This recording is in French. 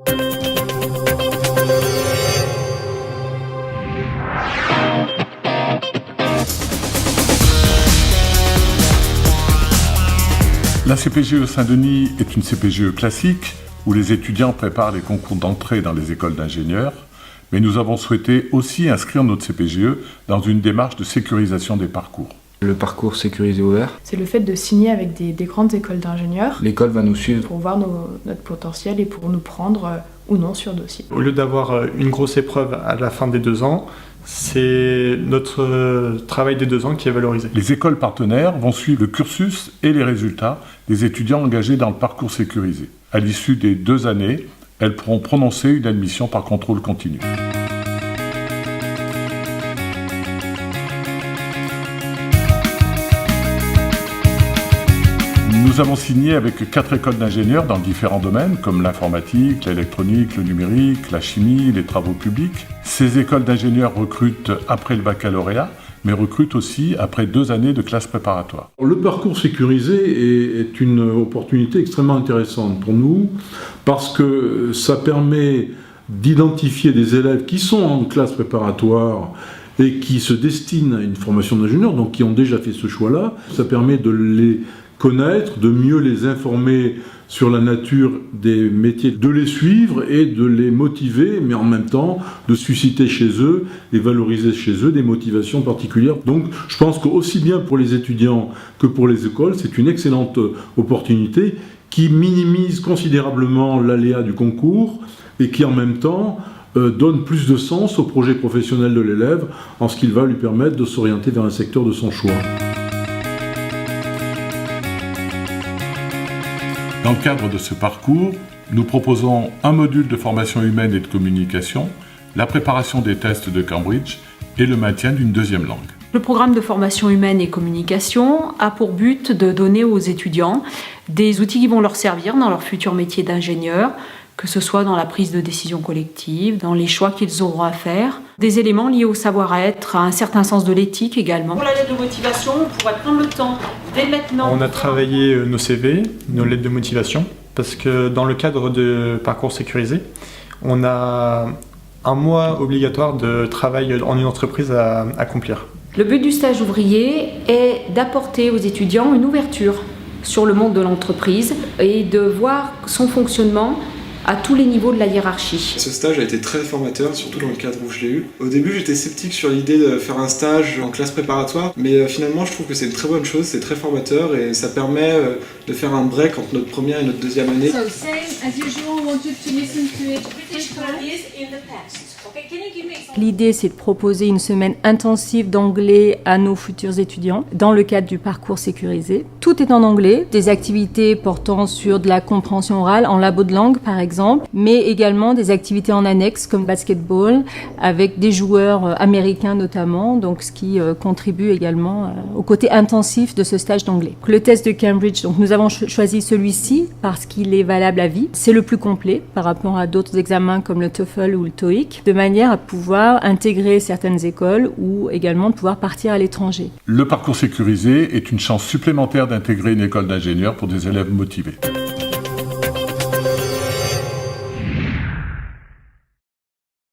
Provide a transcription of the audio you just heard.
La CPGE Saint-Denis est une CPGE classique où les étudiants préparent les concours d'entrée dans les écoles d'ingénieurs, mais nous avons souhaité aussi inscrire notre CPGE dans une démarche de sécurisation des parcours. Le parcours sécurisé ouvert. C'est le fait de signer avec des grandes écoles d'ingénieurs. L'école va nous suivre pour voir notre potentiel et pour nous prendre ou non sur dossier. Au lieu d'avoir une grosse épreuve à la fin des 2 ans, c'est notre travail des 2 ans qui est valorisé. Les écoles partenaires vont suivre le cursus et les résultats des étudiants engagés dans le parcours sécurisé. À l'issue des 2 années, elles pourront prononcer une admission par contrôle continu. Nous avons signé avec 4 écoles d'ingénieurs dans différents domaines comme l'informatique, l'électronique, le numérique, la chimie, les travaux publics. Ces écoles d'ingénieurs recrutent après le baccalauréat, mais recrutent aussi après 2 années de classe préparatoire. Le parcours sécurisé est une opportunité extrêmement intéressante pour nous parce que ça permet d'identifier des élèves qui sont en classe préparatoire et qui se destinent à une formation d'ingénieur, donc qui ont déjà fait ce choix-là. Ça permet de les connaître, de mieux les informer sur la nature des métiers, de les suivre et de les motiver, mais en même temps de susciter chez eux et valoriser chez eux des motivations particulières. Donc je pense qu'aussi bien pour les étudiants que pour les écoles, c'est une excellente opportunité qui minimise considérablement l'aléa du concours et qui en même temps donne plus de sens au projet professionnel de l'élève en ce qu'il va lui permettre de s'orienter vers un secteur de son choix. Dans le cadre de ce parcours, nous proposons un module de formation humaine et de communication, la préparation des tests de Cambridge et le maintien d'une 2e langue. Le programme de formation humaine et communication a pour but de donner aux étudiants des outils qui vont leur servir dans leur futur métier d'ingénieur, que ce soit dans la prise de décision collective, dans les choix qu'ils auront à faire, des éléments liés au savoir-être, à un certain sens de l'éthique également. Pour la lettre de motivation, on pourrait prendre le temps dès maintenant. On a travaillé nos CV, nos lettres de motivation, parce que dans le cadre de parcours sécurisé, on a un mois obligatoire de travail en une entreprise à accomplir. Le but du stage ouvrier est d'apporter aux étudiants une ouverture sur le monde de l'entreprise et de voir son fonctionnement à tous les niveaux de la hiérarchie. Ce stage a été très formateur, surtout dans le cadre où je l'ai eu. Au début, j'étais sceptique sur l'idée de faire un stage en classe préparatoire, mais finalement, je trouve que c'est une très bonne chose, c'est très formateur et ça permet de faire un break entre notre première et notre 2e année. So, same as usual, want you to listen to it. L'idée, c'est de proposer une semaine intensive d'anglais à nos futurs étudiants dans le cadre du parcours sécurisé. Tout est en anglais, des activités portant sur de la compréhension orale en labo de langue par exemple, mais également des activités en annexe comme basketball avec des joueurs américains notamment, donc ce qui contribue également au côté intensif de ce stage d'anglais. Le test de Cambridge, donc nous avons choisi celui-ci parce qu'il est valable à vie. C'est le plus complet par rapport à d'autres examens comme le TOEFL ou le TOEIC, de manière à pouvoir intégrer certaines écoles ou également de pouvoir partir à l'étranger. Le parcours sécurisé est une chance supplémentaire d'intégrer une école d'ingénieurs pour des élèves motivés.